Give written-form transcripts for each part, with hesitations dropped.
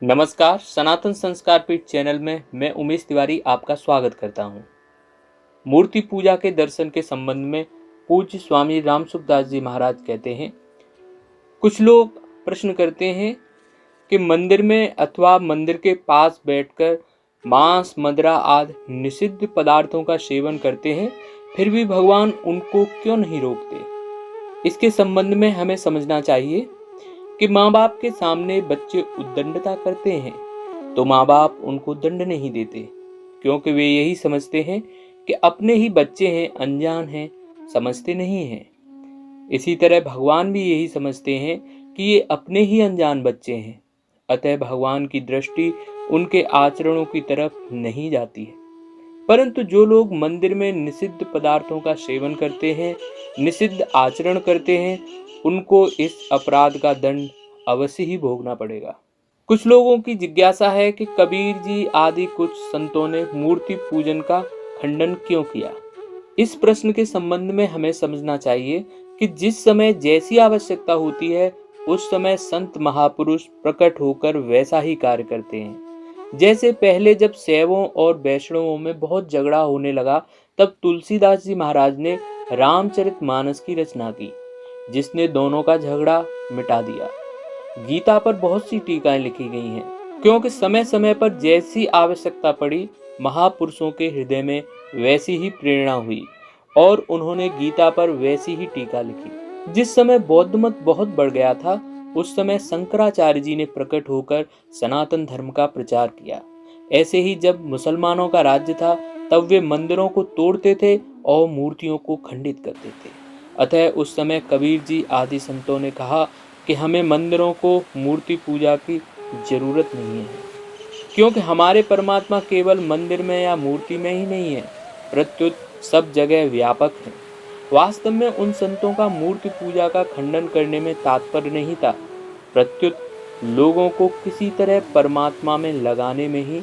नमस्कार, सनातन संस्कार पीठ चैनल में मैं उमेश तिवारी आपका स्वागत करता हूं। मूर्ति पूजा के दर्शन के संबंध में पूज्य स्वामी राम सुखदास जी महाराज कहते हैं, कुछ लोग प्रश्न करते हैं कि मंदिर में अथवा मंदिर के पास बैठकर मांस, मदिरा आदि निषिद्ध पदार्थों का सेवन करते हैं, फिर भी भगवान उनको क्यों नहीं रोकते। इसके संबंध में हमें समझना चाहिए कि माँ बाप के सामने बच्चे उद्दंडता करते हैं तो माँ बाप उनको दंड नहीं देते, क्योंकि वे यही समझते हैं कि अपने ही बच्चे हैं, अनजान हैं, समझते नहीं हैं। इसी तरह भगवान भी यही समझते हैं कि ये अपने ही अनजान बच्चे हैं, अतः भगवान की दृष्टि उनके आचरणों की तरफ नहीं जाती है। परंतु जो लोग मंदिर में निषिद्ध पदार्थों का सेवन करते हैं, निषिद्ध आचरण करते हैं, उनको इस अपराध का दंड अवश्य ही भोगना पड़ेगा। कुछ लोगों की जिज्ञासा है कि कबीर जी आदि कुछ संतों ने मूर्ति पूजन का खंडन क्यों किया। इस प्रश्न के संबंध में हमें समझना चाहिए कि जिस समय जैसी आवश्यकता होती है उस समय संत महापुरुष प्रकट होकर वैसा ही कार्य करते हैं। जैसे पहले जब शैवों और वैष्णवों में बहुत झगड़ा होने लगा, तब तुलसीदास जी महाराज ने रामचरितमानस की रचना की, जिसने दोनों का झगड़ा मिटा दिया। गीता पर बहुत सी टीकाएं लिखी गई हैं, क्योंकि समय समय पर जैसी आवश्यकता पड़ी महापुरुषों के हृदय में वैसी ही प्रेरणा हुई और उन्होंने गीता पर वैसी ही टीका लिखी। जिस समय बौद्ध मत बहुत बढ़ गया था, उस समय शंकराचार्य जी ने प्रकट होकर सनातन धर्म का प्रचार किया। ऐसे ही जब मुसलमानों का राज्य था, तब वे मंदिरों को तोड़ते थे और मूर्तियों को खंडित करते थे। अतः उस समय कबीर जी आदि संतों ने कहा कि हमें मंदिरों को मूर्ति पूजा की जरूरत नहीं है, क्योंकि हमारे परमात्मा केवल मंदिर में या मूर्ति में ही नहीं है, प्रत्युत सब जगह व्यापक है। वास्तव में उन संतों का मूर्ति पूजा का खंडन करने में तात्पर्य नहीं था, प्रत्युत लोगों को किसी तरह परमात्मा में लगाने में ही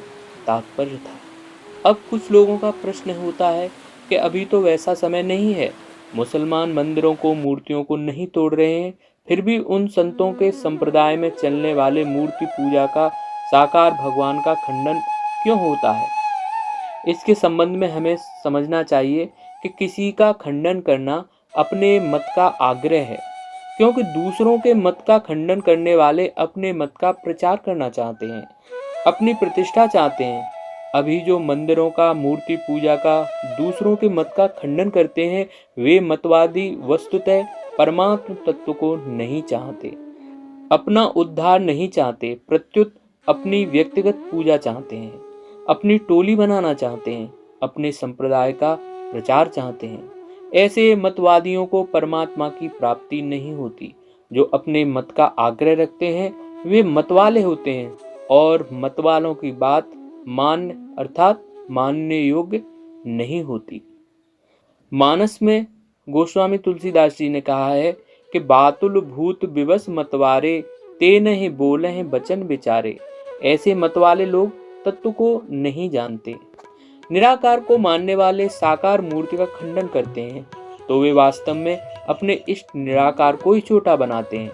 तात्पर्य था। अब कुछ लोगों का प्रश्न होता है कि अभी तो वैसा समय नहीं है, मुसलमान मंदिरों को, मूर्तियों को नहीं तोड़ रहे हैं, फिर भी उन संतों के संप्रदाय में चलने वाले मूर्ति पूजा का, साकार भगवान का खंडन क्यों होता है। इसके संबंध में हमें समझना चाहिए कि किसी का खंडन करना अपने मत का आग्रह है, क्योंकि दूसरों के मत का खंडन करने वाले अपने मत का प्रचार करना चाहते हैं, अपनी प्रतिष्ठा चाहते हैं। अभी जो मंदिरों का, मूर्ति पूजा का, दूसरों के मत का खंडन करते हैं, वे मतवादी वस्तुतः परमात्म तत्व को नहीं चाहते, अपना उद्धार नहीं चाहते, प्रत्युत अपनी व्यक्तिगत पूजा चाहते हैं, अपनी टोली बनाना चाहते हैं, अपने संप्रदाय का प्रचार चाहते हैं। ऐसे मतवादियों को परमात्मा की प्राप्ति नहीं होती। जो अपने मत का आग्रह रखते हैं वे मतवाले होते हैं और मतवालों की बात मान्य अर्थात मानने योग्य नहीं होती। मानस में गोस्वामी तुलसीदास जी ने कहा है कि बातुल भूत विवश मतवारे, ते नहीं बोले हैं बचन विचारे। ऐसे मतवाले लोग तत्व को नहीं जानते। निराकार को मानने वाले साकार मूर्ति का खंडन करते हैं तो वे वास्तव में अपने इष्ट निराकार को ही छोटा बनाते हैं,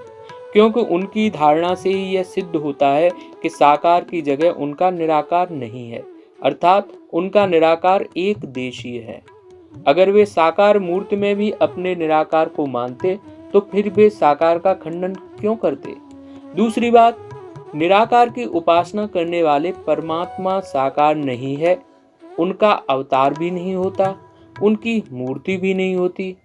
क्योंकि उनकी धारणा से ही यह सिद्ध होता है कि साकार की जगह उनका निराकार नहीं है, अर्थात उनका निराकार एक देशीय है। अगर वे साकार मूर्ति में भी अपने निराकार को मानते तो फिर वे साकार का खंडन क्यों करते। दूसरी बात, निराकार की उपासना करने वाले परमात्मा साकार नहीं है, उनका अवतार भी नहीं होता, उनकी मूर्ति भी नहीं होती,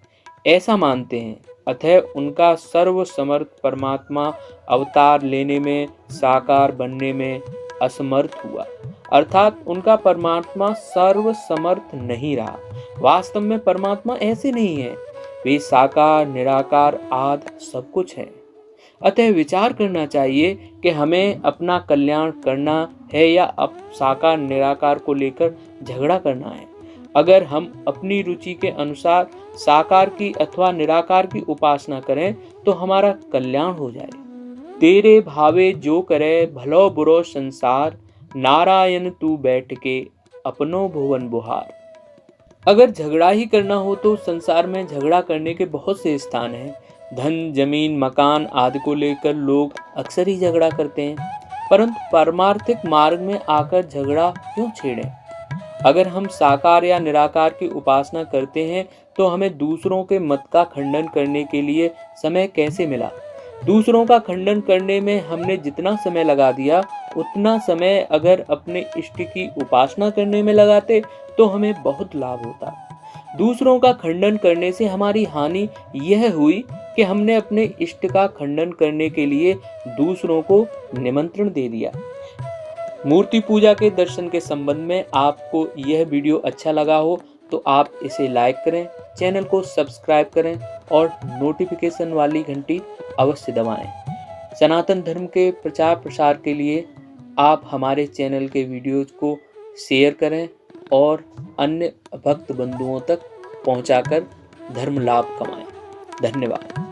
ऐसा मानते हैं। अतः उनका सर्वसमर्थ परमात्मा अवतार लेने में, साकार बनने में असमर्थ हुआ, अर्थात उनका परमात्मा सर्वसमर्थ नहीं रहा। वास्तव में परमात्मा ऐसे नहीं है, वे साकार, निराकार आदि सब कुछ है। अतः विचार करना चाहिए कि हमें अपना कल्याण करना है या अब साकार निराकार को लेकर झगड़ा करना है। अगर हम अपनी रुचि के अनुसार साकार की अथवा निराकार की उपासना करें तो हमारा कल्याण हो जाए। तेरे भावे जो करे भलो बुरो संसार, नारायण तू बैठ के अपनो भुवन बुहार। अगर झगड़ा ही करना हो तो संसार में झगड़ा करने के बहुत से स्थान हैं। धन, जमीन, मकान आदि को लेकर लोग अक्सर ही झगड़ा करते हैं। परंतु परमार्थिक मार्ग में आकर झगड़ा क्यों छेड़ें? अगर हम साकार या निराकार की उपासना करते हैं तो हमें दूसरों के मत का खंडन करने के लिए समय कैसे मिला? दूसरों का खंडन करने में हमने जितना समय लगा दिया, उतना समय अगर अपने इष्ट की उपासना करने में लगाते तो हमें बहुत लाभ होता। दूसरों का खंडन करने से हमारी हानि यह हुई कि हमने अपने इष्ट का खंडन करने के लिए दूसरों को निमंत्रण दे दिया। मूर्ति पूजा के दर्शन के संबंध में आपको यह वीडियो अच्छा लगा हो तो आप इसे लाइक करें, चैनल को सब्सक्राइब करें और नोटिफिकेशन वाली घंटी अवश्य दबाएं। सनातन धर्म के प्रचार प्रसार के लिए आप हमारे चैनल के वीडियोज को शेयर करें और अन्य भक्त बंधुओं तक पहुंचाकर धर्म लाभ कमाएं। धन्यवाद।